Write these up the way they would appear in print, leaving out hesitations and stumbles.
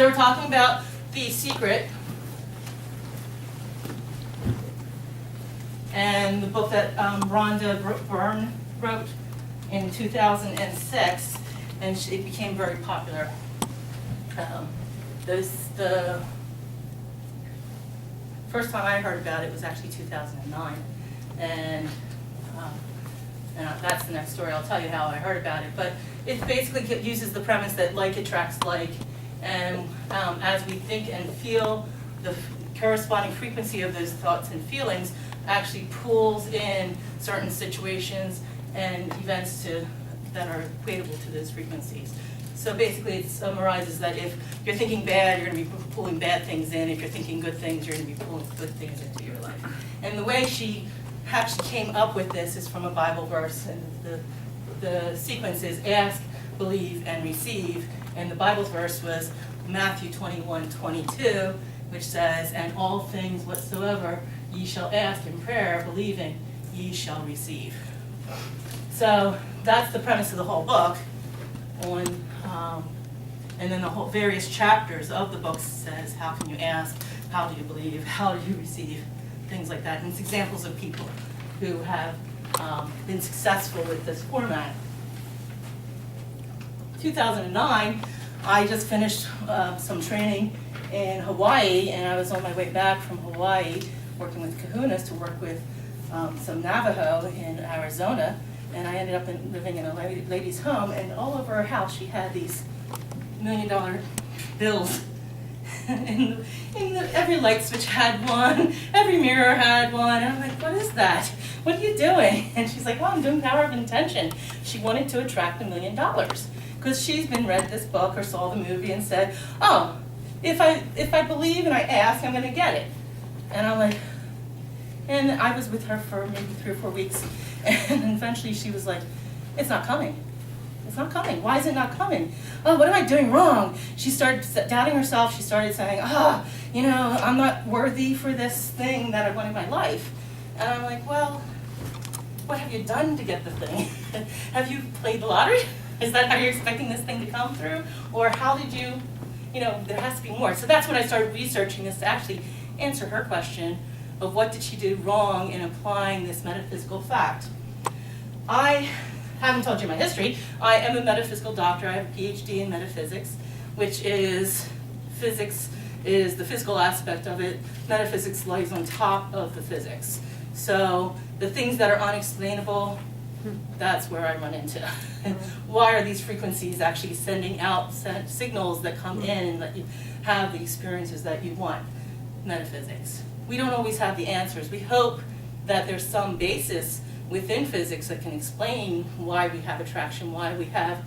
So we're talking about The Secret, and the book that Rhonda Byrne wrote in 2006, and it became very popular. The first time I heard about it was actually 2009, and that's the next story. I'll tell you how I heard about it. But it basically uses the premise that like attracts like, and as we think and feel, the corresponding frequency of those thoughts and feelings actually pulls in certain situations and events that are equatable to those frequencies. So basically it summarizes that if you're thinking bad, you're going to be pulling bad things in. If you're thinking good things, you're going to be pulling good things into your life. And the way she actually came up with this is from a Bible verse, and the sequence is ask, believe, and receive. And the Bible verse was Matthew 21:22, which says, and all things whatsoever ye shall ask in prayer, believing, ye shall receive. So that's the premise of the whole book. And then the whole various chapters of the book says, how can you ask, how do you believe, how do you receive, things like that. And it's examples of people who have been successful with this format. 2009, I just finished some training in Hawaii, and I was on my way back from Hawaii working with kahunas to work with some Navajo in Arizona, and I ended up living in a lady's home, and all over her house she had these $1 million bills. and every light switch had one, every mirror had one, and I'm like, what is that? What are you doing? And she's like, well, I'm doing Power of Intention. She wanted to attract $1 million because she's read this book or saw the movie and said, oh, if I believe and I ask, I'm going to get it. And I'm like, and I was with her for maybe 3 or 4 weeks, and eventually she was like, it's not coming. It's not coming. Why is it not coming? Oh, what am I doing wrong? She started doubting herself. She started saying, I'm not worthy for this thing that I want in my life. And I'm like, well, what have you done to get the thing? Have you played the lottery? Is that how you're expecting this thing to come through? Or how did you, there has to be more. So that's when I started researching this to actually answer her question of what did she do wrong in applying this metaphysical fact. I haven't told you my history. I am a metaphysical doctor. I have a PhD in metaphysics, which is physics is the physical aspect of it. Metaphysics lies on top of the physics. So the things that are unexplainable, that's where I run into. Why are these frequencies actually sending out signals that come in and let you have the experiences that you want? Metaphysics. We don't always have the answers. We hope that there's some basis within physics that can explain why we have attraction, why we have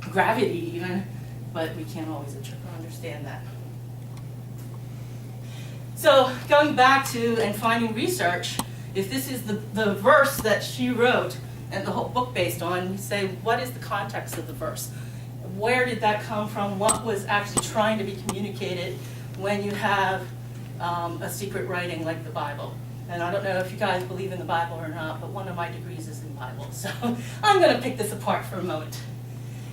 gravity even, but we can't always understand that. So going back to and finding research, if this is the verse that she wrote and the whole book based on, you say, what is the context of the verse? Where did that come from? What was actually trying to be communicated when you have a secret writing like the Bible? And I don't know if you guys believe in the Bible or not, but one of my degrees is in Bible. So I'm going to pick this apart for a moment.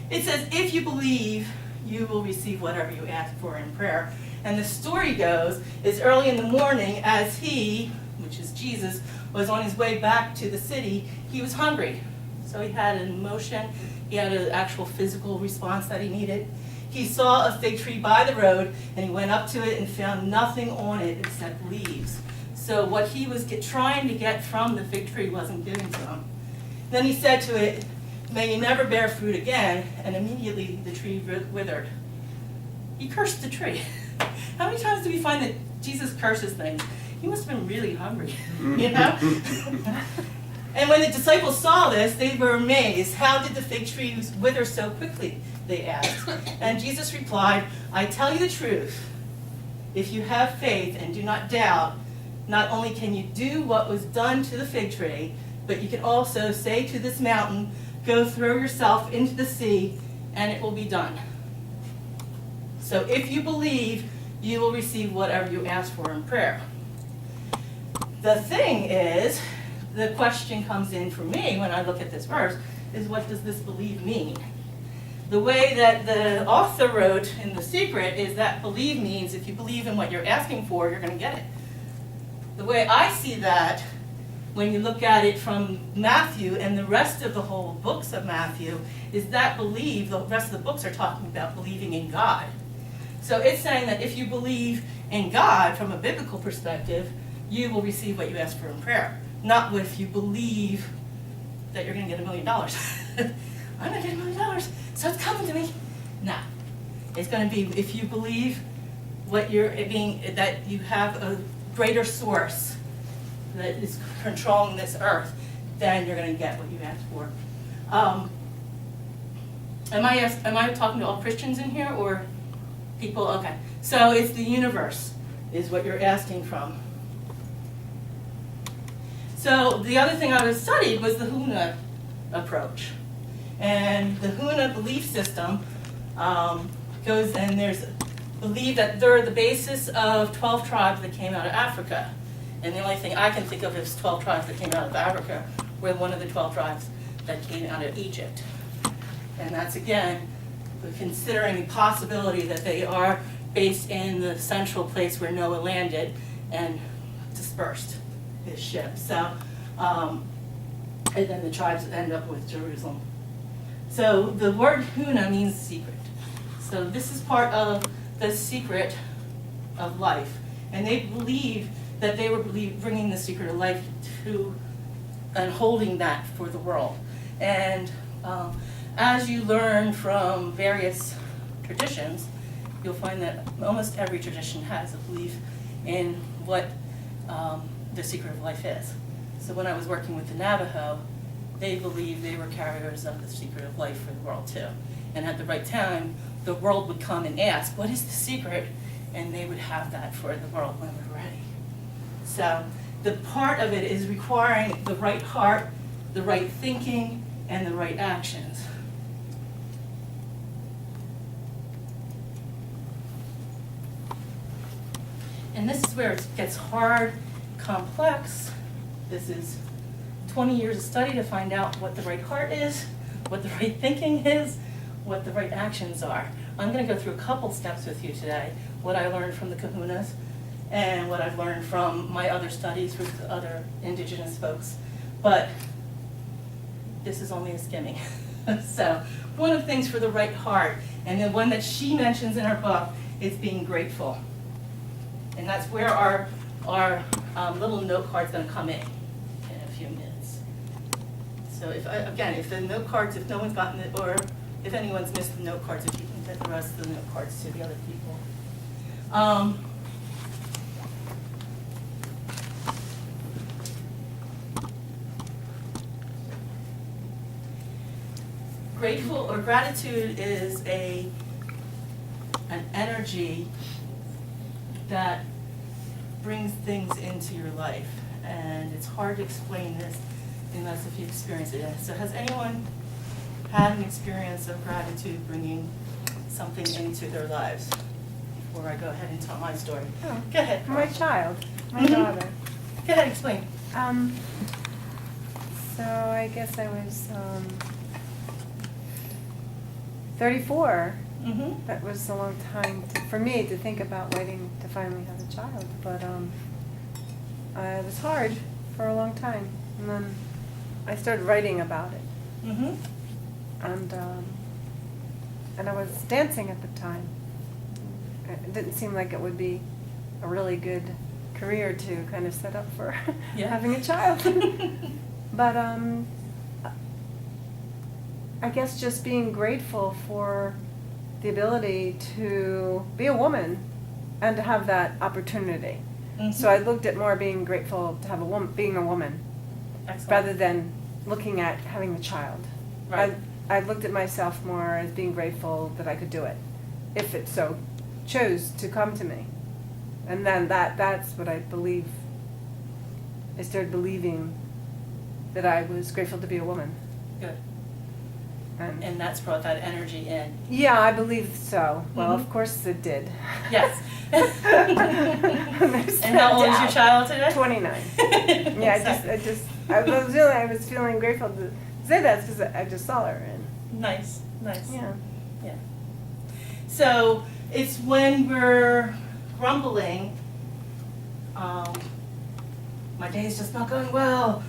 It says, if you believe, you will receive whatever you ask for in prayer. And the story goes, is early in the morning as he, which is Jesus, was on his way back to the city, he was hungry. So he had an emotion, he had an actual physical response that he needed. He saw a fig tree by the road, and he went up to it and found nothing on it except leaves. So what he was trying to get from the fig tree wasn't given to him. Then he said to it, may you never bear fruit again, and immediately the tree withered. He cursed the tree. How many times do we find that Jesus curses things? He must have been really hungry, And when the disciples saw this, they were amazed. How did the fig tree wither so quickly, they asked. And Jesus replied, I tell you the truth. If you have faith and do not doubt, not only can you do what was done to the fig tree, but you can also say to this mountain, go throw yourself into the sea, and it will be done. So if you believe, you will receive whatever you ask for in prayer. The thing is, the question comes in for me when I look at this verse, is what does this believe mean? the way that the author wrote in The Secret is that believe means if you believe in what you're asking for, you're going to get it. The way I see that, when you look at it from Matthew and the rest of the whole books of Matthew, is that believe, the rest of the books are talking about believing in God. So it's saying that if you believe in God from a biblical perspective, you will receive what you ask for in prayer. Not if you believe that you're going to get $1 million. I'm going to get $1 million, so it's coming to me. No. It's going to be if you believe what you're being, that you have a greater source that is controlling this earth, then you're going to get what you asked for. Am I talking to all Christians in here or people? Okay. So it's the universe is what you're asking from. So the other thing I studied was the Huna approach. And the Huna belief system goes, and there's believe that they're the basis of 12 tribes that came out of Africa. And the only thing I can think of is 12 tribes that came out of Africa were one of the 12 tribes that came out of Egypt. And that's, again, considering the possibility that they are based in the central place where Noah landed and dispersed his ship. So, and then the tribes end up with Jerusalem. So the word Huna means secret. So this is part of the secret of life. And they believe that they were bringing the secret of life to and holding that for the world. And as you learn from various traditions, you'll find that almost every tradition has a belief in what the secret of life is. So when I was working with the Navajo, they believed they were carriers of the secret of life for the world too. And at the right time, the world would come and ask, what is the secret? And they would have that for the world when we're ready. So the part of it is requiring the right heart, the right thinking, and the right actions. And this is where it gets hard, complex. This is 20 years of study to find out what the right heart is, what the right thinking is, what the right actions are. I'm going to go through a couple steps with you today, what I learned from the Kahunas and what I've learned from my other studies with other indigenous folks. But this is only a skimming. So one of the things for the right heart, and the one that she mentions in her book, is being grateful. And that's where our little note card's going to come in a few minutes. So if the note cards, if no one's gotten it, or if anyone's missed the note cards, if you can get the rest of the note cards to the other people. Grateful or gratitude is an energy that brings things into your life, and it's hard to explain this unless if you experience it. So has anyone had an experience of gratitude bringing something into their lives? Before I go ahead and tell my story. Oh, go ahead. my child, my daughter. Go ahead, explain. So I guess I was 34. Mm-hmm. That was a long time for me to think about waiting to finally have a child, but it was hard for a long time, and then I started writing about it, Mm-hmm. and I was dancing at the time. It didn't seem like it would be a really good career to kind of set up for Yeah. having a child, but I guess just being grateful for the ability to be a woman and to have that opportunity. Mm-hmm. So I looked at more being grateful to have a woman, being a woman, Excellent. rather than looking at having a child. Right. I looked at myself more as being grateful that I could do it, if it so chose to come to me. And then that's what I believe. I started believing that I was grateful to be a woman. Good. And And that's brought that energy in. yeah, I believe so. Well, Mhm. of course it did. Yes. There's And how no old is your doubt. child today? 29. Yeah, I was grateful to say that because I just saw her, and Nice, nice. yeah. So it's when we're grumbling, my day's just not going well,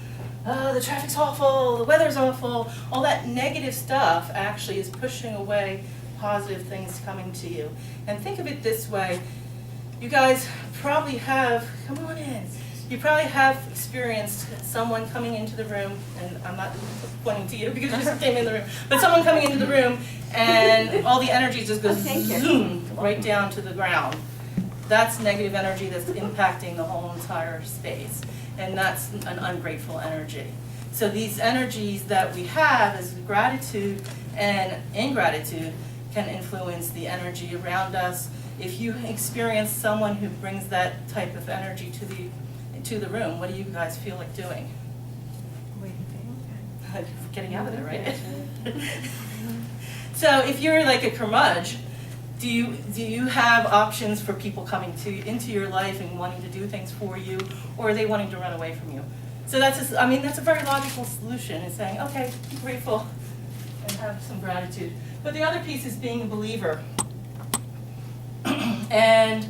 the traffic's awful, the weather's awful, all that negative stuff actually is pushing away positive things coming to you. And think of it this way, you guys probably have, come on in, you probably have experienced someone coming into the room, and I'm not pointing to you because you just came in the room, but someone coming into the room and all the energy just goes zoom right down to the ground. That's negative energy that's impacting the whole entire space, and that's an ungrateful energy. So these energies that we have as gratitude and ingratitude can influence the energy around us. If you experience someone who brings that type of energy to the room, what do you guys feel like doing? Getting out of there, right? So if you're like a curmudge, do you have options for people coming into your life and wanting to do things for you, or are they wanting to run away from you? So that's a very logical solution, is saying, okay, be grateful and have some gratitude. But the other piece is being a believer. And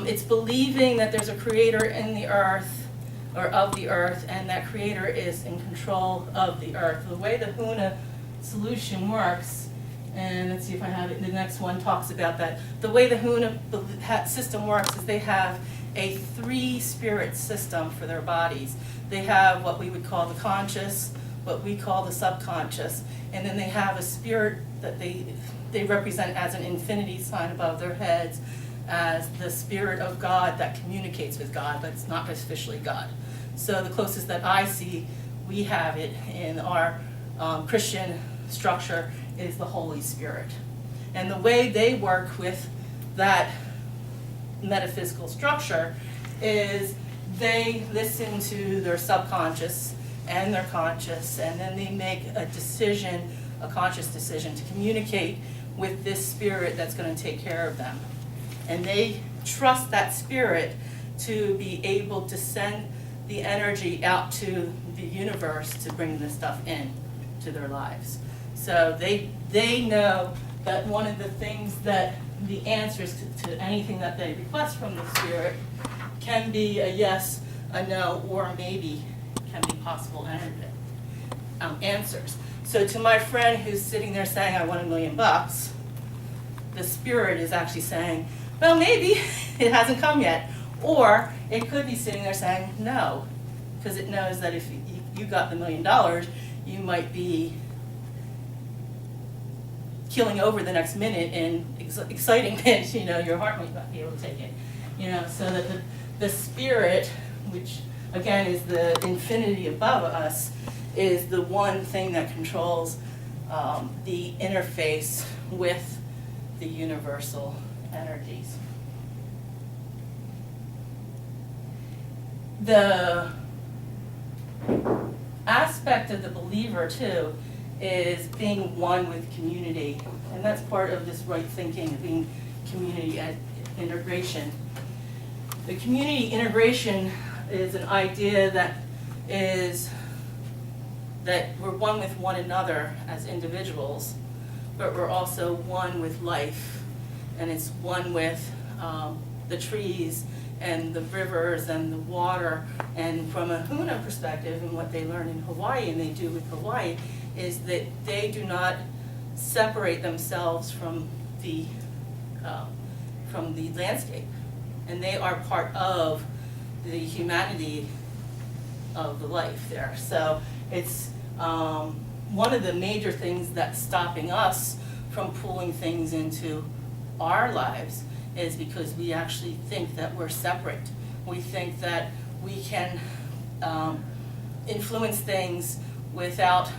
it's believing that there's a creator in the earth, or of the earth, and that creator is in control of the earth. The way the Huna solution works, and let's see if I have it, the next one talks about that. The way the Huna system works is they have a 3-spirit system for their bodies. They have what we would call the conscious, what we call the subconscious, and then they have a spirit that they represent as an infinity sign above their heads, as the spirit of God that communicates with God, but it's not officially God. So the closest that I see, we have it in our Christian structure, is the Holy Spirit. And the way they work with that metaphysical structure is they listen to their subconscious and their conscious, and then they make a decision, a conscious decision, to communicate with this spirit that's going to take care of them. And they trust that spirit to be able to send the energy out to the universe to bring this stuff in to their lives. So they know that one of the things that the answers to anything that they request from the spirit can be a yes, a no, or a maybe can be possible answers. So to my friend who's sitting there saying, I want $1 million, the spirit is actually saying, well, maybe it hasn't come yet. Or it could be sitting there saying no, because it knows that if you got the $1 million, you might be killing over the next minute in exciting minutes, your heart might not be able to take it. So that the spirit, which again is the infinity above us, is the one thing that controls the interface with the universal energies. The aspect of the believer, too, is being one with community. And that's part of this right thinking, being community integration. The community integration is an idea that we're one with one another as individuals, but we're also one with life. And it's one with the trees and the rivers and the water. And from a Huna perspective, and what they learn in Hawaii and they do with Hawaii, is that they do not separate themselves from the landscape. And they are part of the humanity of the life there. So it's one of the major things that's stopping us from pulling things into our lives is because we actually think that we're separate. We think that we can influence things without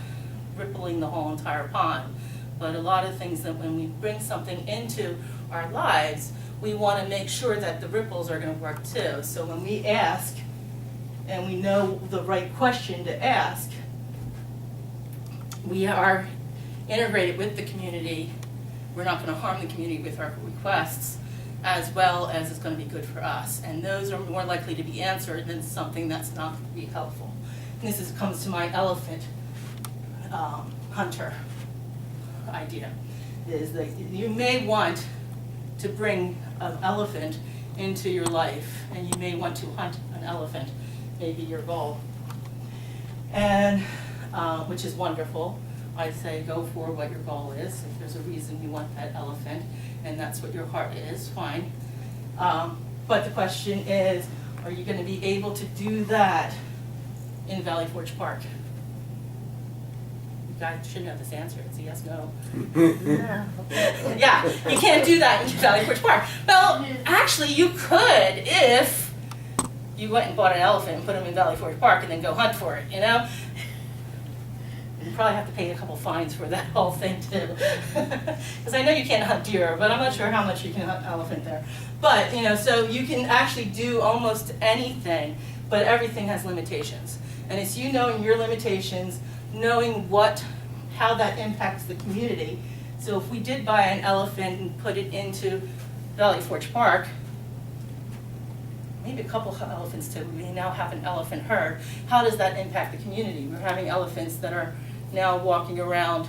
rippling the whole entire pond. But a lot of things that when we bring something into our lives, we want to make sure that the ripples are going to work too. So when we ask, and we know the right question to ask, we are integrated with the community. We're not going to harm the community with our requests, as well as it's going to be good for us. And those are more likely to be answered than something that's not going to be helpful. And this comes to my elephant hunter idea. is that you may want to bring an elephant into your life, and you may want to hunt an elephant, maybe your goal. And, which is wonderful. I say go for what your goal is. If there's a reason you want that elephant, and that's what your heart is, fine. But the question is, are you going to be able to do that in Valley Forge Park? You guys should know this answer. It's a yes, no. Yeah, you can't do that in Valley Forge Park. Well, actually, you could if you went and bought an elephant and put him in Valley Forge Park and then go hunt for it, you know? You probably have to pay a couple fines for that whole thing too. Because I know you can't hunt deer, but I'm not sure how much you can hunt elephant there. But, you know, so you can actually do almost anything, but everything has limitations. And it's you knowing your limitations, knowing how that impacts the community. So if we did buy an elephant and put it into Valley Forge Park, maybe a couple of elephants too, we now have an elephant herd. How does that impact the community? We're having elephants that are now walking around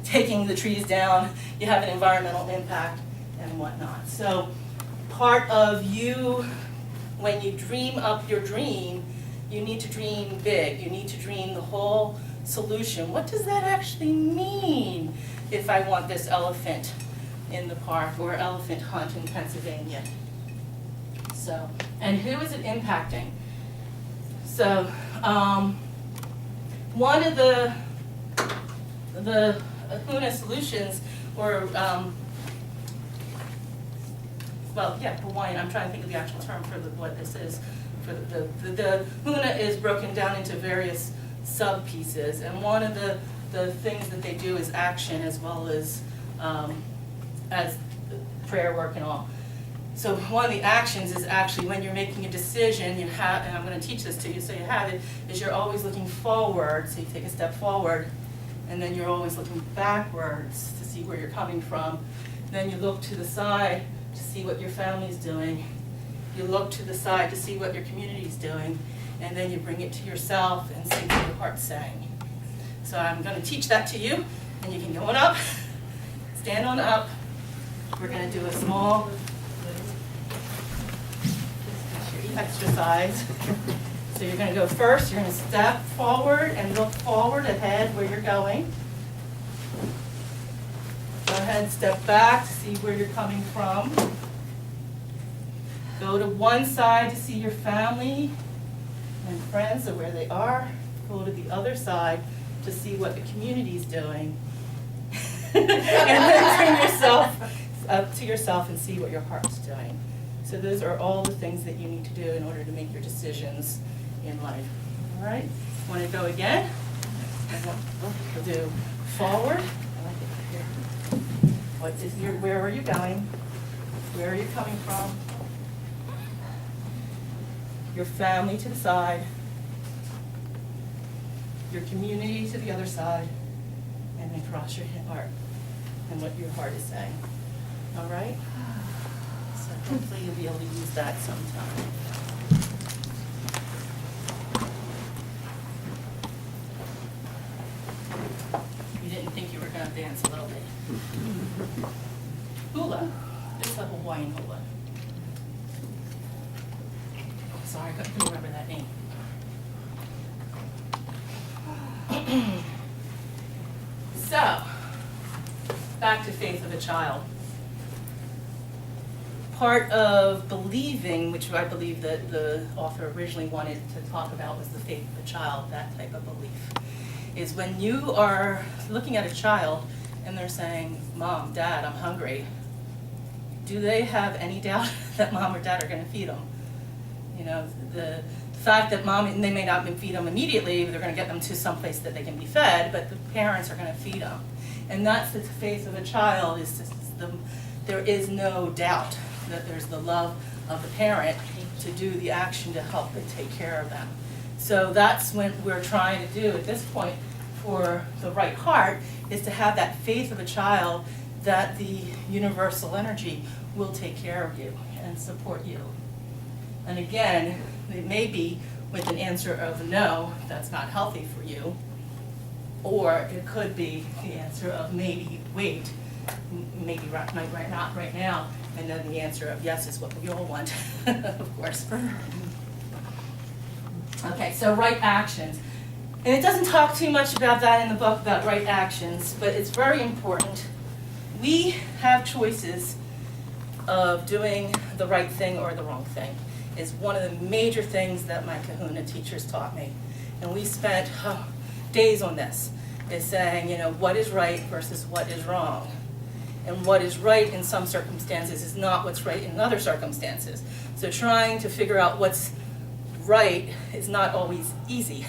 taking the trees down. You have an environmental impact and whatnot. So part of you, when you dream up your dream, you need to dream big. You need to dream the whole solution. What does that actually mean if I want this elephant in the park or elephant hunt in Pennsylvania? So, and who is it impacting? So, one of the Huna solutions, or Hawaiian. I'm trying to think of the actual term for what this is. For the Huna is broken down into various sub pieces, and one of the things that they do is action as well as prayer work and all. So one of the actions is actually when you're making a decision, you have, and I'm going to teach this to you so you have it, is you're always looking forward. So you take a step forward, and then you're always looking backwards to see where you're coming from. Then you look to the side to see what your family's doing. You look to the side to see what your community's doing, and then you bring it to yourself and see what your heart's saying. So I'm going to teach that to you, and you can go on up, stand on up. We're going to do a small exercise. So you're going to go first, you're going to step forward and look forward ahead where you're going. Go ahead, step back to see where you're coming from. Go to one side to see your family and friends or where they are. Go to the other side to see what the community's doing. And then bring yourself up to yourself and see what your heart's doing. So those are all the things that you need to do in order to make your decisions in life. All right? Want to go again? We'll do forward. Where are you going? Where are you coming from? Your family to the side. Your community to the other side. And then cross your heart and what your heart is saying. All right? So hopefully you'll be able to use that sometime. You didn't think you were going to dance a little bit. Hula. This is a Hawaiian hula. Oh, sorry, I couldn't remember that name. So, back to faith of a child. Part of believing, which I believe that the author originally wanted to talk about, was the faith of a child, that type of belief, is when you are looking at a child and they're saying, Mom, Dad, I'm hungry, do they have any doubt that Mom or Dad are going to feed them? You know, the fact that Mom, and they may not feed them immediately, they're going to get them to some place that they can be fed, but the parents are going to feed them. And that's the faith of a child, is there is no doubt that there's the love of the parent to do the action to help and take care of them. So that's what we're trying to do at this point for the right heart, is to have that faith of a child that the universal energy will take care of you and support you. And again, it may be with an answer of no, that's not healthy for you. Or it could be the answer of maybe wait, maybe not right now, and then the answer of yes is what we all want, of course. Okay, so right actions. And it doesn't talk too much about that in the book, about right actions, but it's very important. We have choices of doing the right thing or the wrong thing. Is one of the major things that my Kahuna teachers taught me. And we spent days on this, is saying, you know, what is right versus what is wrong. And what is right in some circumstances is not what's right in other circumstances. So trying to figure out what's right is not always easy.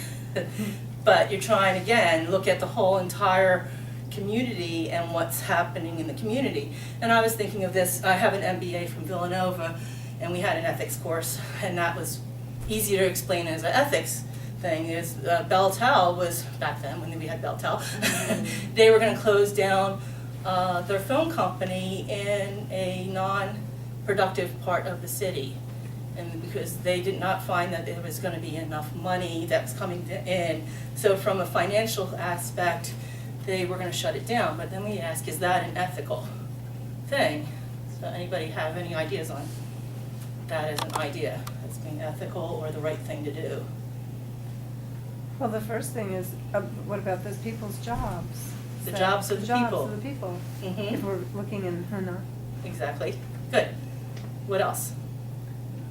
But you're trying, again, look at the whole entire community and what's happening in the community. And I was thinking of this, I have an MBA from Villanova, and we had an ethics course, and that was easy to explain as an ethics thing. Is Beltel was, back then when we had Beltel, they were going to close down their phone company in a non-productive part of the city. And because they did not find that there was going to be enough money that was coming in. So from a financial aspect, they were going to shut it down. But then we ask, is that an ethical thing? So anybody have any ideas on that as an idea, as being ethical or the right thing to do? Well, the first thing is, what about those people's jobs? The jobs of the people. jobs of the people, Mhm. if we're looking in Hana. Exactly. Good. What else?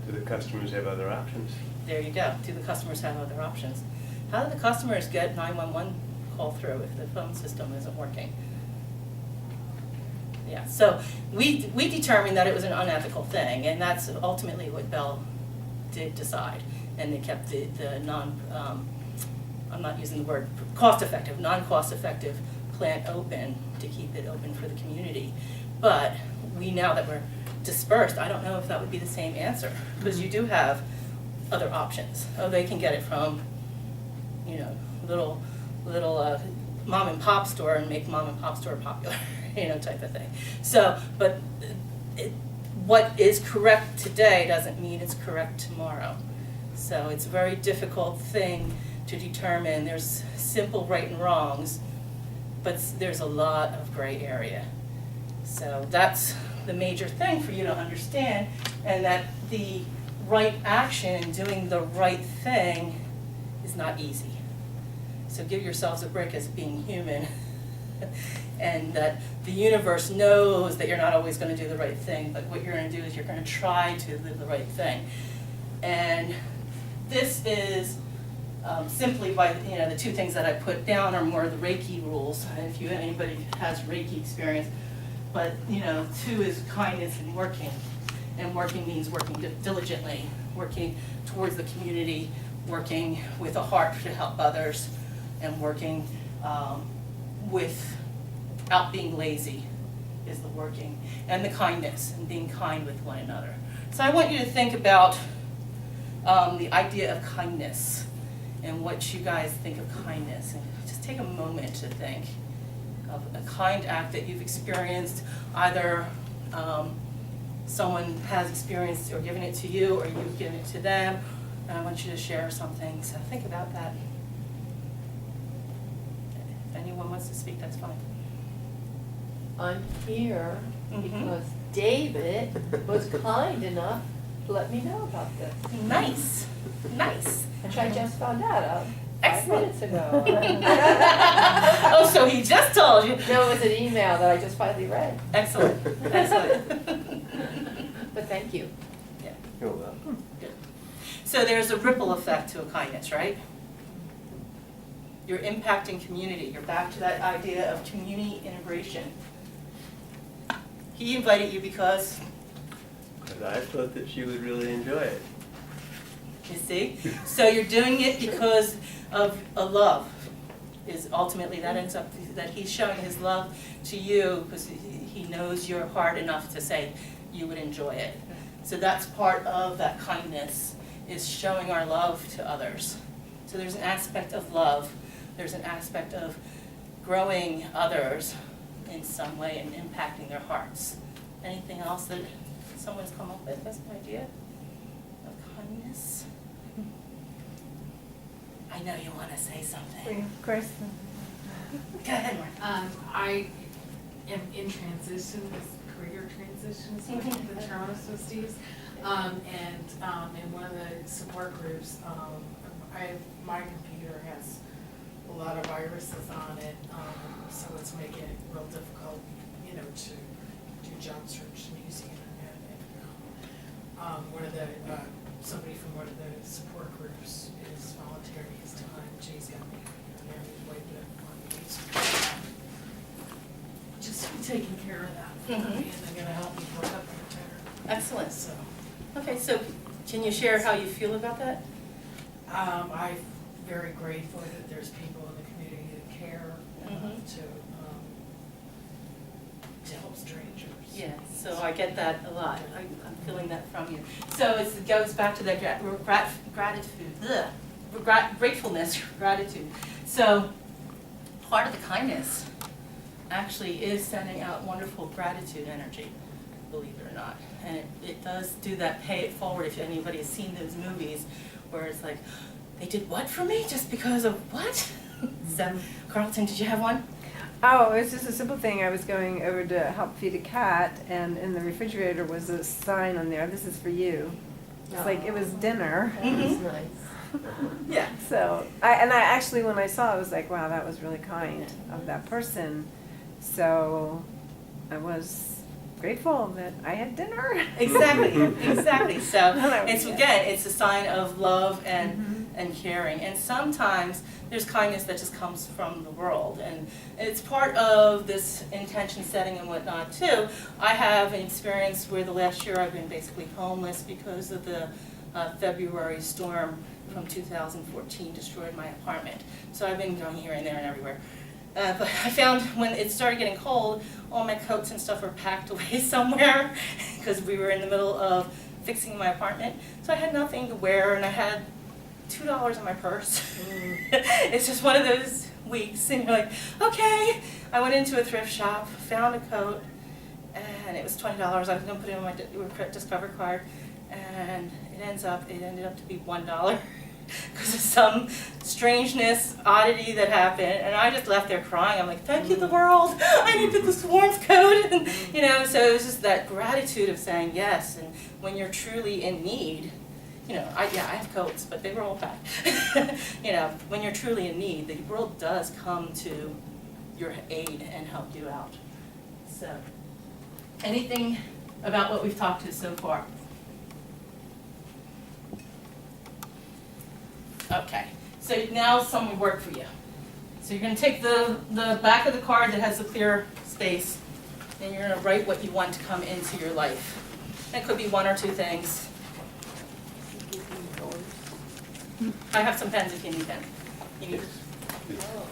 Do the customers have other options? There you go. Do the customers have other options? How do the customers get 911 call through if the phone system isn't working? Yeah, so we determined that it was an unethical thing, and that's ultimately what Bell did decide. And they kept the I'm not using the word cost-effective, non-cost-effective plant open to keep it open for the community. But we, now that we're dispersed, I don't know if that would be the same answer, because you do have other options. Oh, they can get it from, you know, little mom and pop store and make mom and pop store popular, you know, type of thing. So, but what is correct today doesn't mean it's correct tomorrow. So it's a very difficult thing to determine. There's simple right and wrongs, but there's a lot of gray area. So that's the major thing for you to understand, and that the right action, doing the right thing, is not easy. So give yourselves a break as being human, and that the universe knows that you're not always going to do the right thing, but what you're going to do is you're going to try to do the right thing. And this is simply by, you know, the two things that I put down are more the Reiki rules, and if anybody has Reiki experience. But, you know, two is kindness and working means working diligently, working towards the community, working with a heart to help others, and working without being lazy is the working, and the kindness, and being kind with one another. So I want you to think about the idea of kindness and what you guys think of kindness, and just take a moment to think of a kind act that you've experienced, either someone has experienced or given it to you, or you've given it to them, and I want you to share something, so think about that. If anyone wants to speak, that's fine. I'm here Mhm. because David was kind enough to let me know about this, Nice, nice. which I just found out 5 Excellent. minutes ago. Oh, so he just told you. No, it was an email that I just finally read, Excellent, excellent. but thank you. Yeah, You're welcome. good. So there's a ripple effect to a kindness, right? You're impacting community. You're back to that idea of community integration. He invited you because, Because I thought that she would really enjoy it. you see? So you're doing it because of a love. Is ultimately that ends up that he's showing his love to you because he knows your heart enough to say you would enjoy it. So that's part of that kindness, is showing our love to others. So there's an aspect of love. There's an aspect of growing others in some way and impacting their hearts. Anything else that someone's come up with as an idea of kindness? I know you want to say something. Grace. Go ahead, Mark. I am in transition, this career transition, is what the term I was supposed to use. In one of the support groups, my computer has a lot of viruses on it, so it's making it real difficult, to do job search and using internet. And somebody from one of the support groups is volunteering his time. Jay's got me there, he's waiting on me. Just be taking care of that for me, and they're gonna help me work up there. Excellent. So, Okay, so can you share how you feel about that? I'm very grateful that there's people in the community that care to help strangers. Yeah, so I get that a lot. I'm feeling that from you. So it goes back to that gratefulness, gratitude. So part of the kindness actually is sending out wonderful gratitude energy, believe it or not. And it does do that pay it forward if anybody has seen those movies where it's like, they did what for me just because of what? So, Carlton, did you have one? Oh, it was just a simple thing. I was going over to help feed a cat, and in the refrigerator was a sign on there, "This is for you." It's like it was dinner. That's nice. Yeah. So, I actually, when I saw it, I was like, wow, that was really kind of that person. So, I was grateful that I had dinner. Exactly. So it's Yeah. again, it's a sign of love and caring. And sometimes there's kindness that just comes from the world, and it's part of this intention setting and whatnot too. I have an experience where the last year I've been basically homeless because of the February storm from 2014 destroyed my apartment. So I've been going here and there and everywhere. But I found when it started getting cold, all my coats and stuff were packed away somewhere because we were in the middle of fixing my apartment. So I had nothing to wear, and I had $2 in my purse. It's just one of those weeks, and you're like, okay. I went into a thrift shop, found a coat, and it was $20. I was going to put it on my Discover card, and it ended up to be $1. Because of some strangeness, oddity that happened, and I just left there crying. I'm like, thank you, the world. I needed this warmth coat, and, so it was just that gratitude of saying yes. And when you're truly in need, I have coats, but they were all packed. When you're truly in need, the world does come to your aid and help you out. So, anything about what we've talked to so far? Okay, so now some work for you. So you're going to take the back of the card that has the clear space, and you're going to write what you want to come into your life. It could be one or two things. I have some pens if you need them. You need Oh,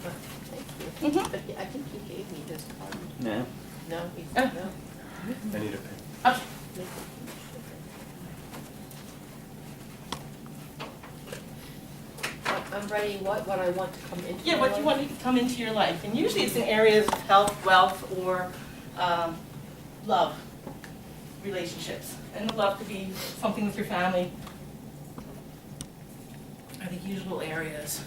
thank you. But I think he gave me this card. No, No, he Oh. said no. I need a pen. Okay. I'm writing what I want to come into. Yeah, my what you life. want to come into your life. And usually it's in areas of health, wealth, or love, relationships. And the love could be something with your family. Are the usual areas.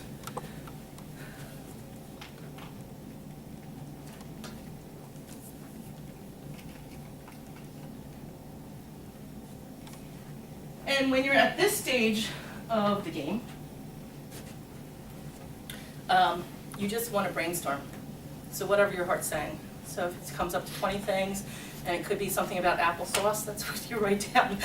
And when you're at this stage of the game, you just want to brainstorm. So whatever your heart's saying. So if it comes up to 20 things, and it could be something about applesauce, that's what you write down.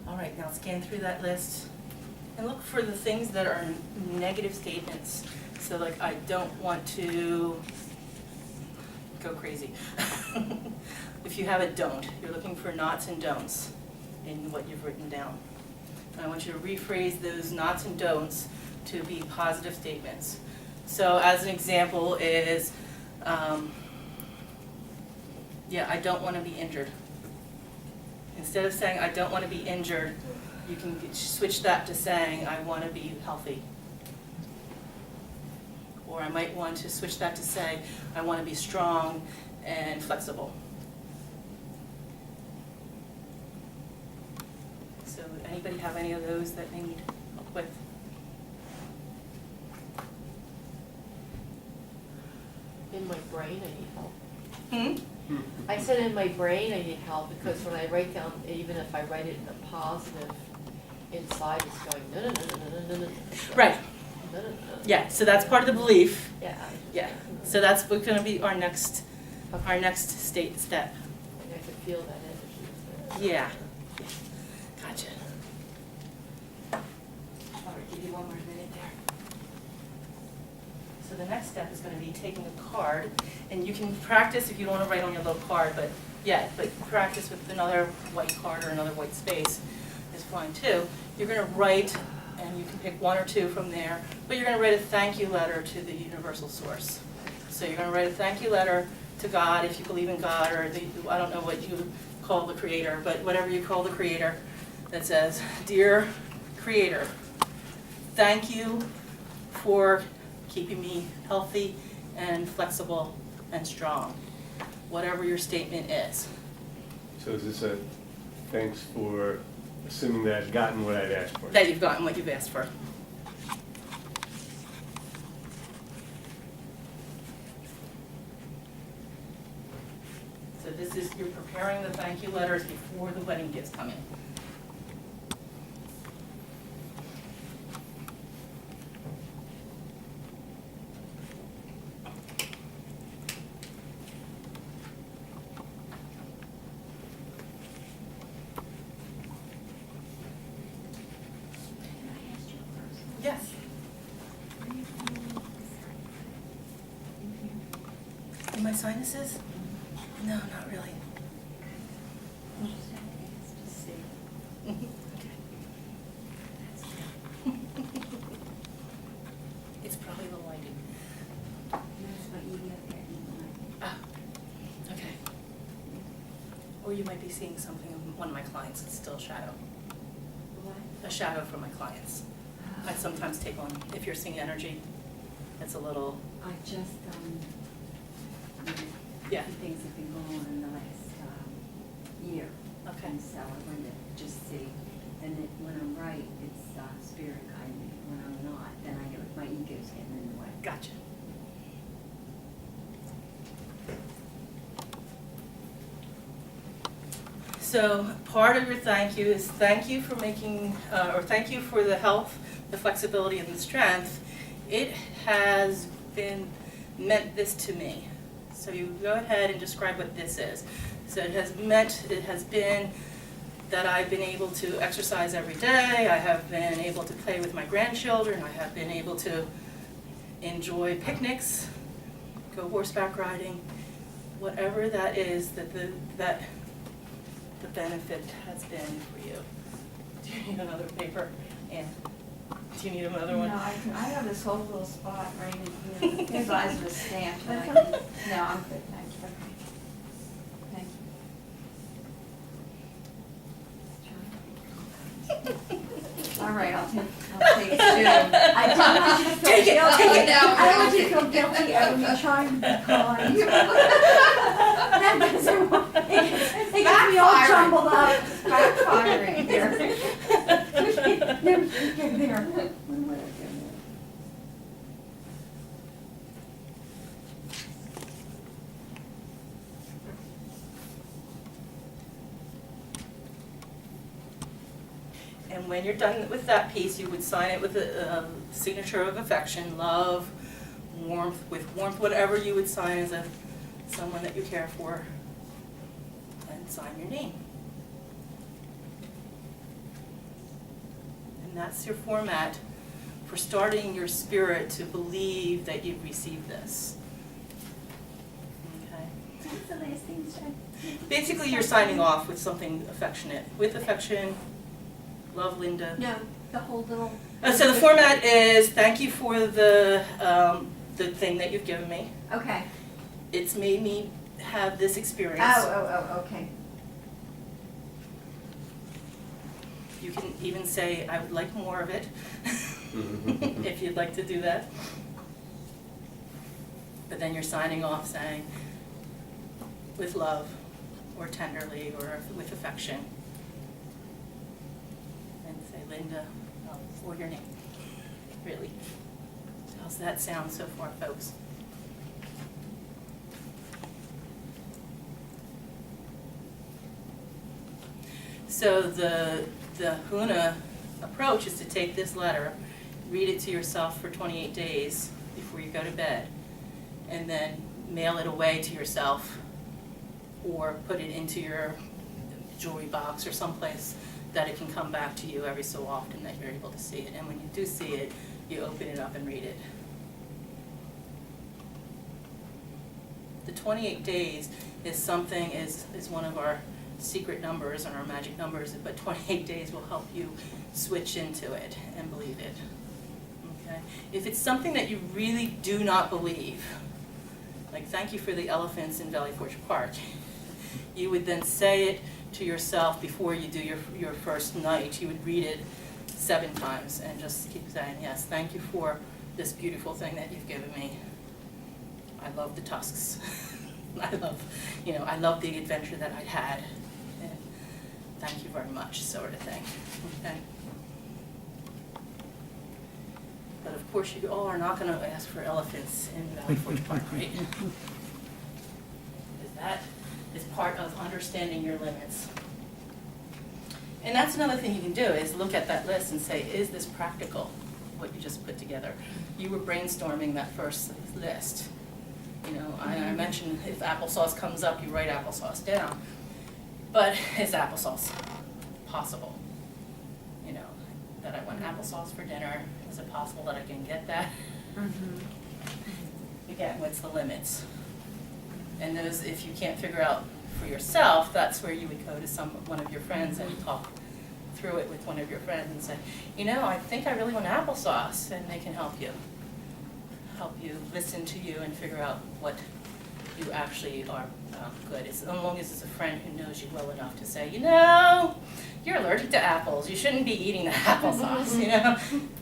All right, now scan through that list and look for the things that are negative statements. So like, I don't want to go crazy. If you have a don't, you're looking for nots and don'ts in what you've written down. And I want you to rephrase those nots and don'ts to be positive statements. So as an example is, yeah, I don't want to be injured. Instead of saying I don't want to be injured, you can switch that to saying I want to be healthy. Or I might want to switch that to say I want to be strong and flexible. So anybody have any of those that they need help with? In my brain, I need help. Hmm? I said in my brain I need help because when I write down, even if I write it in a positive, inside it's going, no, no, no, no, no, no, no, no. Right, No, no, no. yeah, so that's part of the belief. Yeah. Yeah, so that's what's gonna be our next Okay. step. And I could feel that energy. Yeah. Gotcha. All right, give you one more minute there. So the next step is gonna be taking a card, and you can practice if you don't wanna write on your little card, but practice with another white card or another white space is fine too. You're gonna write, and you can pick one or two from there, but you're gonna write a thank you letter to the universal source. So you're gonna write a thank you letter to God, if you believe in God, or I don't know what you call the creator, but whatever you call the creator, that says, "Dear Creator, thank you for keeping me healthy and flexible and strong," whatever your statement is. So is this a thanks for assuming that I've gotten what I've asked for? That you've gotten what you've asked for. So this is, you're preparing the thank you letters before the wedding gifts come in. Yes. In my sinuses? No, not really. See. Okay. It's probably the lighting. Ah, okay. Or you might be seeing something of one of my clients, it's still a shadow. A shadow from my clients. I sometimes take on, if you're seeing energy, it's a little, I just, Yeah. things have been going on in the last year. okay. And so I wanted to just see, and that when I'm right, it's spirit guiding me. When I'm not, then I know my ego's getting in the way. Gotcha. So part of your thank you is thank you for making, or thank you for the health, the flexibility, and the strength. It has been meant this to me. So you go ahead and describe what this is. So it has been that I've been able to exercise every day, I have been able to play with my grandchildren, I have been able to enjoy picnics, go horseback riding, whatever that is that the benefit has been for you. Do you need another paper? And do you need another one? No, I have this whole little spot right in here. His eyes are stamped. And I can, no, I'm good, thank you. Thank you. All right, I'll take two. I don't want you to feel Take it, guilty. take it. I don't want you to feel guilty of me trying to be kind. That doesn't work. It gets me all jumbled up. It's backfiring here. There. When would I do that? And when you're done with that piece, you would sign it with a signature of affection, love, warmth, with warmth, whatever you would sign as someone that you care for, and sign your name. And that's your format for starting your spirit to believe that you've received this. Okay? What's the last thing you said? Basically, you're signing off with something affectionate. With affection, love, Linda. No, the whole little. So the format is, thank you for the the thing that you've given me. Okay. It's made me have this experience. Oh, okay. You can even say, I would like more of it, if you'd like to do that. But then you're signing off saying, with love, or tenderly, or with affection. And say, Linda, for your name, really. How's that sound so far, folks? So the HUNA approach is to take this letter, read it to yourself for 28 days before you go to bed, and then mail it away to yourself or put it into your jewelry box or someplace that it can come back to you every so often that you're able to see it. And when you do see it, you open it up and read it. The 28 days is something, is one of our secret numbers and our magic numbers, but 28 days will help you switch into it and believe it. Okay? If it's something that you really do not believe, like thank you for the elephants in Valley Forge Park, you would then say it to yourself before you do your first night. You would read it 7 times and just keep saying, yes, thank you for this beautiful thing that you've given me. I love the tusks. I love the adventure that I'd had. And thank you very much, sort of thing. Okay. But of course, you all are not going to ask for elephants in Valley Forge Park, right? Because that is part of understanding your limits. And that's another thing you can do, is look at that list and say, is this practical, what you just put together? You were brainstorming that first list. You know, I mentioned if applesauce comes up, you write applesauce down. But is applesauce possible? You know, that I want applesauce for dinner. Is it possible that I can get that? Again, what's the limits? And those, if you can't figure out for yourself, that's where you would go to one of your friends and talk through it with one of your friends and say, you know, I think I really want applesauce, and they can help you listen to you and figure out what you actually are good. As long as it's a friend who knows you well enough to say, you know, you're allergic to apples. You shouldn't be eating the applesauce, you know?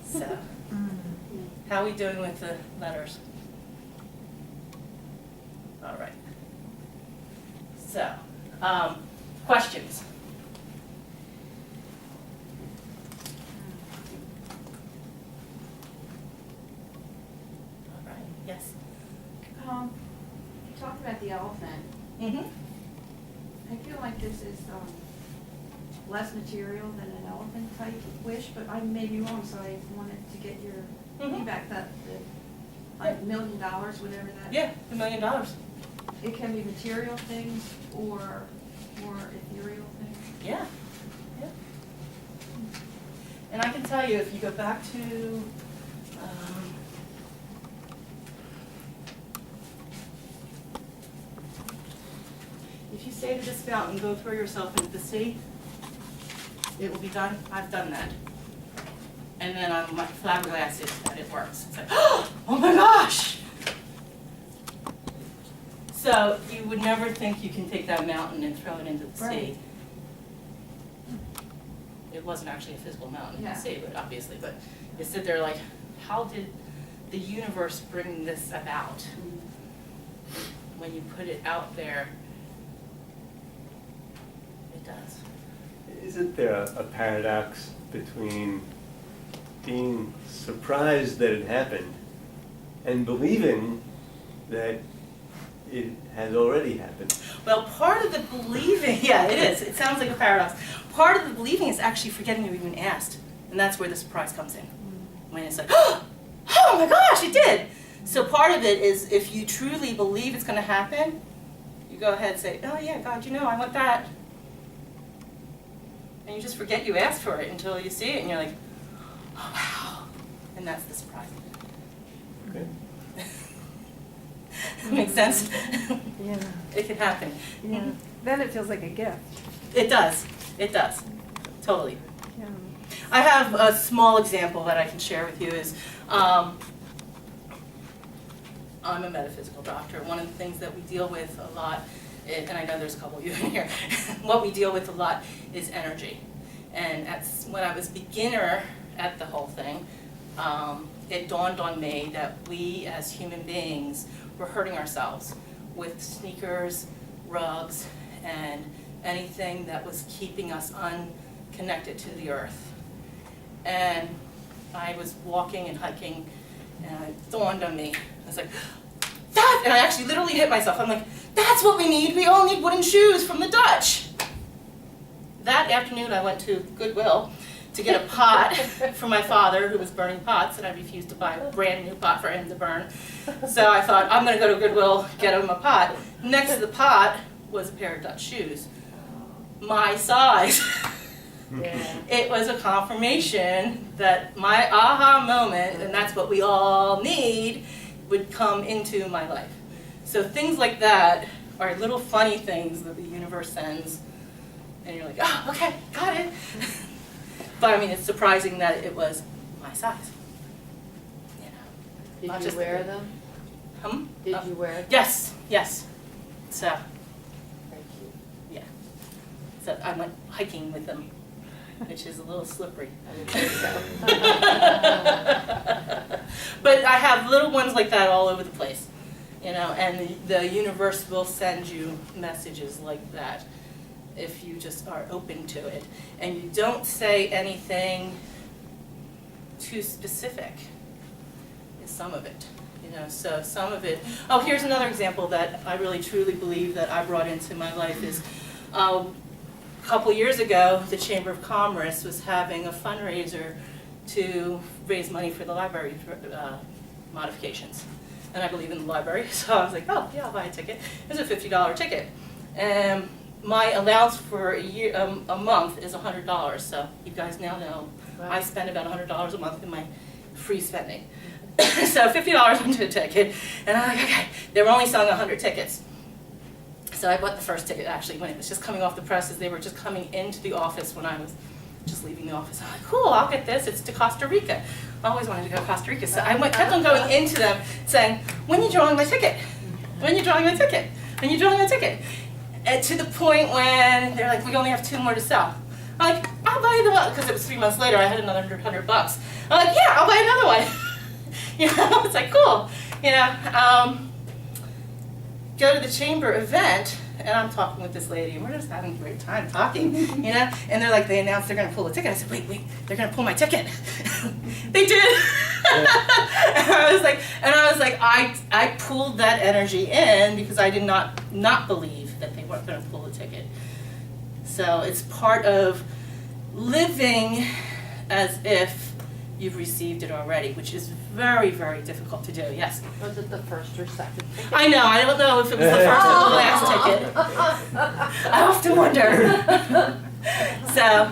So, how are we doing with the letters? All right. So, questions? All right, yes? You talked about the elephant. Mm-hmm. I feel like this is less material than an elephant type wish, but I may be wrong, so I wanted to get your feedback that like $1 million, whatever that. Yeah, $1 million. It can be material things or ethereal things. Yeah, yeah. And I can tell you, if you go back to, if you say to this fountain, go throw yourself into the sea, it will be done. I've done that. And then I'm flabbergasted that it works. It's like, oh my gosh! So you would never think you can take that mountain and throw it into the sea. Right. It wasn't actually a physical mountain in Yeah. the sea, but obviously, but you sit there like, how did the universe bring this about? When you put it out there, it does. Isn't there a paradox between being surprised that it happened and believing that it has already happened? Well, part of the believing, yeah, it is. It sounds like a paradox. Part of the believing is actually forgetting you even asked. And that's where the surprise comes in. When it's like, oh my gosh, it did. So part of it is, if you truly believe it's going to happen, you go ahead and say, oh yeah, God, you know, I want that. And you just forget you asked for it until you see it, and you're like, oh wow. And that's the surprise. Okay. Makes sense? Yeah, It can happen. yeah. Then it feels like a gift. It does. It does. Totally. Yeah. I have a small example that I can share with you is, I'm a metaphysical doctor. One of the things that we deal with a lot, and I know there's a couple of you in here, what we deal with a lot is energy. And when I was beginner at the whole thing, it dawned on me that we as human beings were hurting ourselves with sneakers, rugs, and anything that was keeping us unconnected to the earth. And I was walking and hiking, and it dawned on me. I was like, that, and I actually literally hit myself. I'm like, that's what we need. We all need wooden shoes from the Dutch. That afternoon, I went to Goodwill to get a pot for my father, who was burning pots, and I refused to buy a brand new pot for him to burn. So I thought, I'm going to go to Goodwill, get him a pot. Next to the pot was a pair of Dutch shoes, my size. Yeah. It was a confirmation that my aha moment, and that's what we all need, would come into my life. So things like that are little funny things that the universe sends, and you're like, oh, okay, got it. But I mean, it's surprising that it was my size. You know. Not Did just you wear the- them? Did you wear them? Yes, yes. So, Thank you. yeah. So I went hiking with them, which is a little slippery. I would think so. But I have little ones like that all over the place, you know, and the universe will send you messages like that if you just are open to it. And you don't say anything too specific, is some of it. You know, so some of it, oh, here's another example that I really truly believe that I brought into my life is, a couple years ago, the Chamber of Commerce was having a fundraiser to raise money for the library modifications. And I believe in the library, so I was like, oh, yeah, I'll buy a ticket. It was a $50 ticket. And my allowance for a month is $100, so you guys now know I spend about $100 a month in my free spending. So $50 into a ticket, and I'm like, okay, they were only selling 100 tickets. So I bought the first ticket actually when it was just coming off the presses. They were just coming into the office when I was just leaving the office. I'm like, cool, I'll get this. It's to Costa Rica. I always wanted to go to Costa Rica. So I kept on going into them saying, when are you drawing my ticket? When are you drawing my ticket? When are you drawing my ticket? And to the point when they're like, we only have 2 more to sell. I'm like, I'll buy the one, because it was 3 months later, I had another $100. I'm like, yeah, I'll buy another one. You know, it's like, cool. You know, go to the chamber event, and I'm talking with this lady, and we're just having a great time talking, you know, and they're like, they announced they're going to pull a ticket. I said, wait, they're going to pull my ticket. They did. And I was like, I pulled that energy in because I did not believe that they weren't going to pull a ticket. So it's part of living as if you've received it already, which is very, very difficult to do. Yes. Was it the first or second ticket? I know. I don't know if it was the first or the last ticket. I often wonder. So,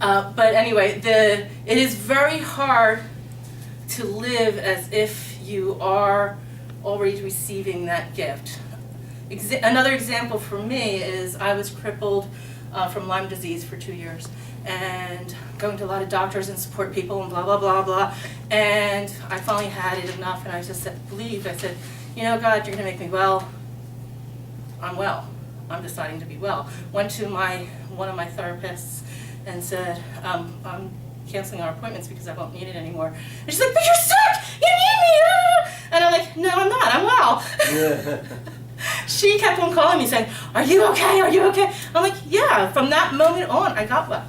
but anyway, it is very hard to live as if you are already receiving that gift. Another example for me is I was crippled from Lyme disease for 2 years, and going to a lot of doctors and support people and blah, blah, blah, blah. And I finally had it enough, and I just believed. I said, you know, God, you're going to make me well. I'm well. I'm deciding to be well. Went to one of my therapists and said, I'm canceling our appointments because I won't need it anymore. And she's like, but you're sick! You need me! And I'm like, no, I'm not. I'm well. She kept on calling me saying, are you okay? Are you okay? I'm like, yeah. From that moment on, I got well.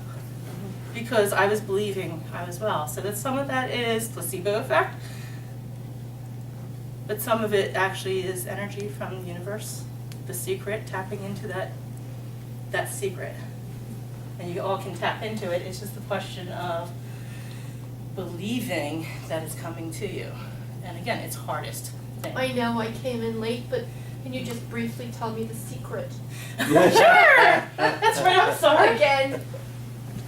Because I was believing I was well. So that some of that is placebo effect, but some of it actually is energy from the universe, the secret, tapping into that secret. And you all can tap into it. It's just a question of believing that it's coming to you. And again, it's hardest thing. I know I came in late, but can you just briefly tell me the secret? Sure! That's right, I'm sorry. Again,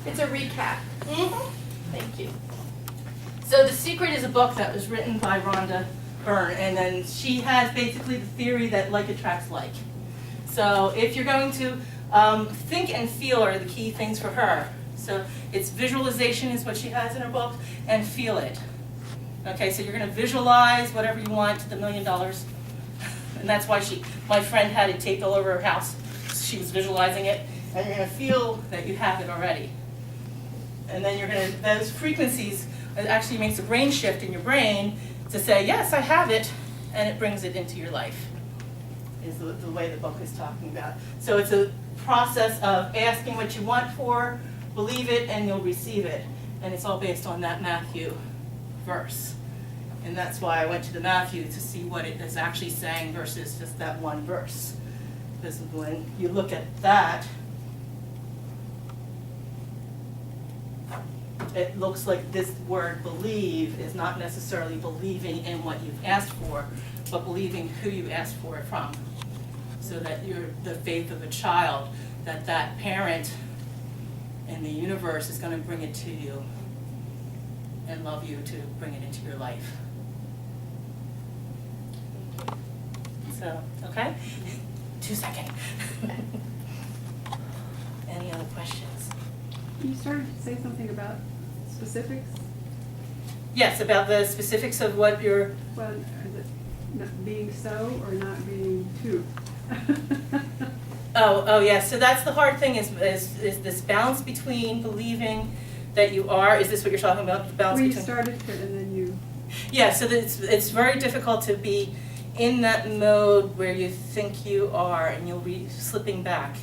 it's a recap. Mhm. Thank you. So The Secret is a book that was written by Rhonda Byrne, and then she has basically the theory that like attracts like. So if you're going to think and feel are the key things for her. So it's visualization is what she has in her book, and feel it. Okay, so you're gonna visualize whatever you want to the $1 million. And that's why my friend had it taped all over her house. She was visualizing it, and you're gonna feel that you have it already. And then those frequencies, it actually makes a brain shift in your brain to say, yes, I have it, and it brings it into your life, is the way the book is talking about. So it's a process of asking what you want for, believe it, and you'll receive it. And it's all based on that Matthew verse. And that's why I went to the Matthew to see what it is actually saying versus just that one verse. Because when you look at that, it looks like this word believe is not necessarily believing in what you've asked for, but believing who you asked for it from. So that you're the faith of a child, that parent in the universe is going to bring it to you and love you to bring it into your life. So, okay? 2 seconds. Any other questions? You started to say something about specifics. Yes, about the specifics of what you're, Well, is it not being so or not being too? oh, yeah, so that's the hard thing is this balance between believing that you are, is this what you're talking about, the balance We between? started to, and then you. Yeah, so it's very difficult to be in that mode where you think you are and you'll be slipping back.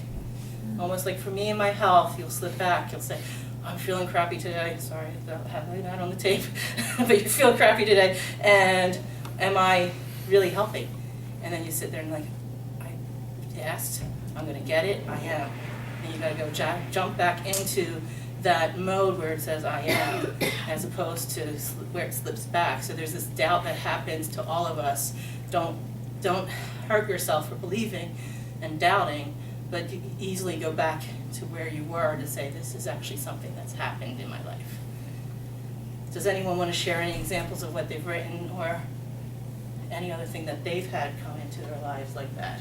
Almost like for me in my health, you'll slip back, you'll say, I'm feeling crappy today, sorry about having that on the tape, but you feel crappy today, and am I really healthy? And then you sit there and like, I asked, I'm gonna get it, I am. And you gotta go jump back into that mode where it says I am, as opposed to where it slips back. So there's this doubt that happens to all of us. Don't hurt yourself for believing and doubting, but you easily go back to where you were to say this is actually something that's happened in my life. Does anyone want to share any examples of what they've written or any other thing that they've had come into their lives like that?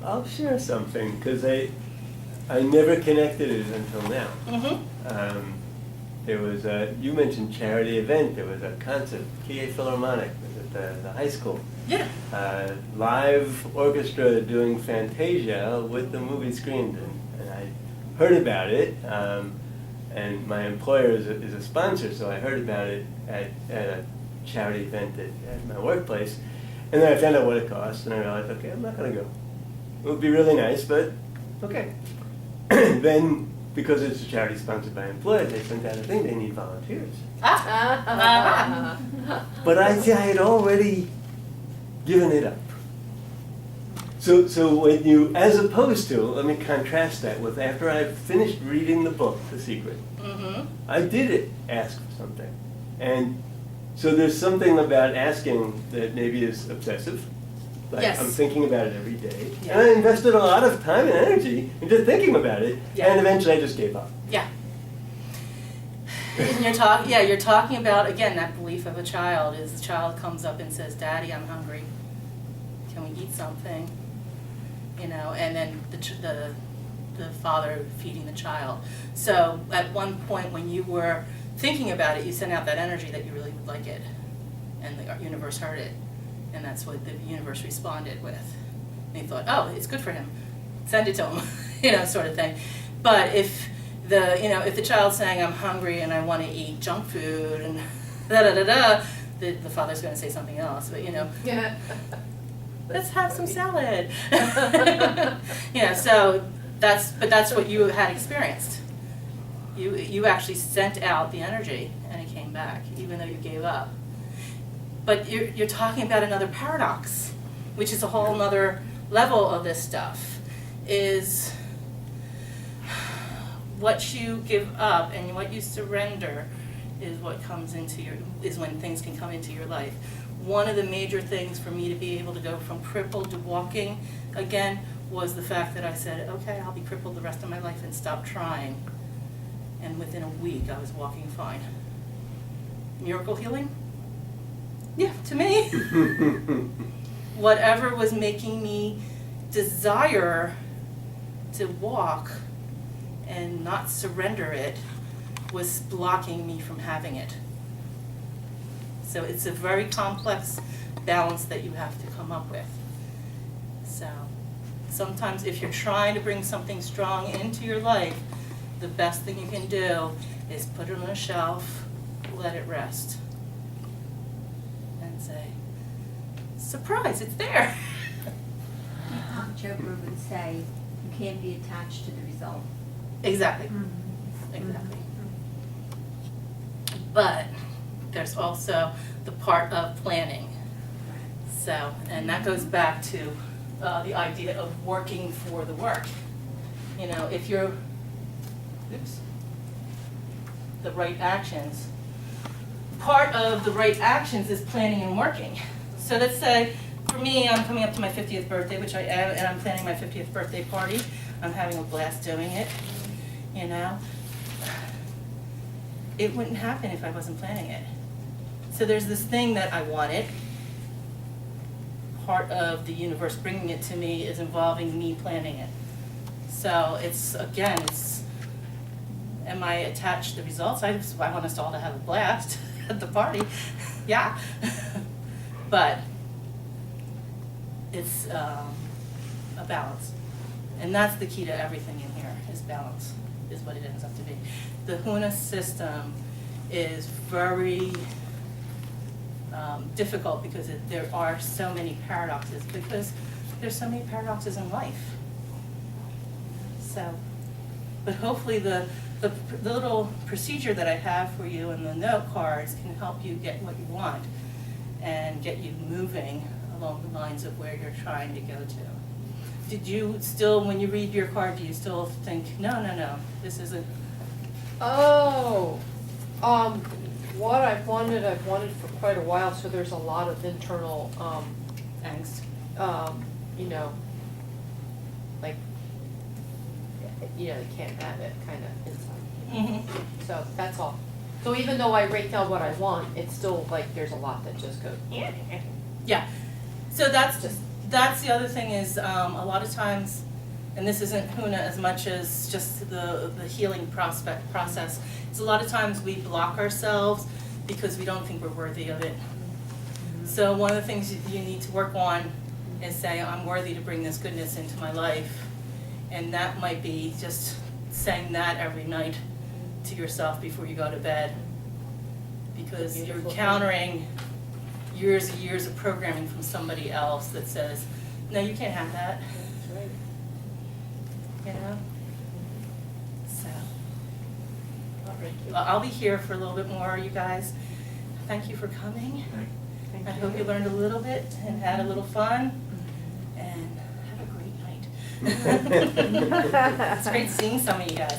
I'll share something, because I never connected it until now. Mm-hmm. There was you mentioned charity event, there was a concert, PA Philharmonic, was at the high school. Yeah. Live orchestra doing Fantasia with the movie screened, and I heard about it, and my employer is a sponsor, so I heard about it at a charity event at my workplace, and then I found out what it cost, and I realized, okay, I'm not going to go. It would be really nice, but okay. Then, because it's a charity sponsored by employers, they sent out a thing, they need volunteers. But I had already given it up. So when you, as opposed to, let me contrast that with after I finished reading the book, The Secret, Mm-hmm. I did ask for something. And so there's something about asking that maybe is obsessive. Like Yes. I'm thinking about it every day. Yeah. And I invested a lot of time and energy into thinking about it. Yeah. And eventually I just gave up. Yeah. And you're talking about, again, that belief of a child is the child comes up and says, Daddy, I'm hungry. Can we eat something? You know, and then the father feeding the child. So at one point when you were thinking about it, you sent out that energy that you really would like it. And the universe heard it. And that's what the universe responded with. And you thought, oh, it's good for him. Send it to him, you know, sort of thing. But if the child's saying, I'm hungry and I want to eat junk food and da-da-da-da, the father's going to say something else. But, you know, Yeah. let's have some salad. You know, so that's what you had experienced. You actually sent out the energy and it came back, even though you gave up. But you're talking about another paradox, which is a whole other level of this stuff, is what you give up and what you surrender is what comes into is when things can come into your life. One of the major things for me to be able to go from crippled to walking again was the fact that I said, okay, I'll be crippled the rest of my life and stop trying. And within a week, I was walking fine. Miracle healing? Yeah, to me. Whatever was making me desire to walk and not surrender it was blocking me from having it. So it's a very complex balance that you have to come up with. So sometimes if you're trying to bring something strong into your life, the best thing you can do is put it on a shelf, let it rest, and say, surprise, it's there. Tom Chopra would say, you can't be attached to the result. Exactly, exactly. But there's also the part of planning. So, and that goes back to the idea of working for the work. You know, if you're, the right actions, part of the right actions is planning and working. So let's say, for me, I'm coming up to my 50th birthday, which I am, and I'm planning my 50th birthday party. I'm having a blast doing it, you know. It wouldn't happen if I wasn't planning it. So there's this thing that I wanted. Part of the universe bringing it to me is involving me planning it. So it's, again, it's, am I attached to the results? I want us all to have a blast at the party, yeah. But it's a balance. And that's the key to everything in here, is balance, is what it ends up to be. The HUNA system is very difficult because there are so many paradoxes, because there's so many paradoxes in life. So, but hopefully the little procedure that I have for you and the note cards can help you get what you want and get you moving along the lines of where you're trying to go to. Did you still, when you read your card, do you still think, no, this isn't? Oh, what I've wanted for quite a while, so there's a lot of internal, Angst. you know, like, you know, you can't have it kind of inside. So that's all. So even though I write down what I want, it's still like, there's a lot that just goes, Yeah, so that's the other thing is, a lot of times, and this isn't HUNA as much as just the healing process, is a lot of times we block ourselves because we don't think we're worthy of it. So one of the things you need to work on is say, I'm worthy to bring this goodness into my life. And that might be just saying that every night to yourself before you go to bed. Because you're Beautiful. Countering years and years of programming from somebody else that says, no, you can't have that. That's right. You know? So, all right. Well, I'll be here for a little bit more, you guys. Thank you for coming. I hope you learned a little bit and had a little fun. And have a great night. It's great seeing some of you guys.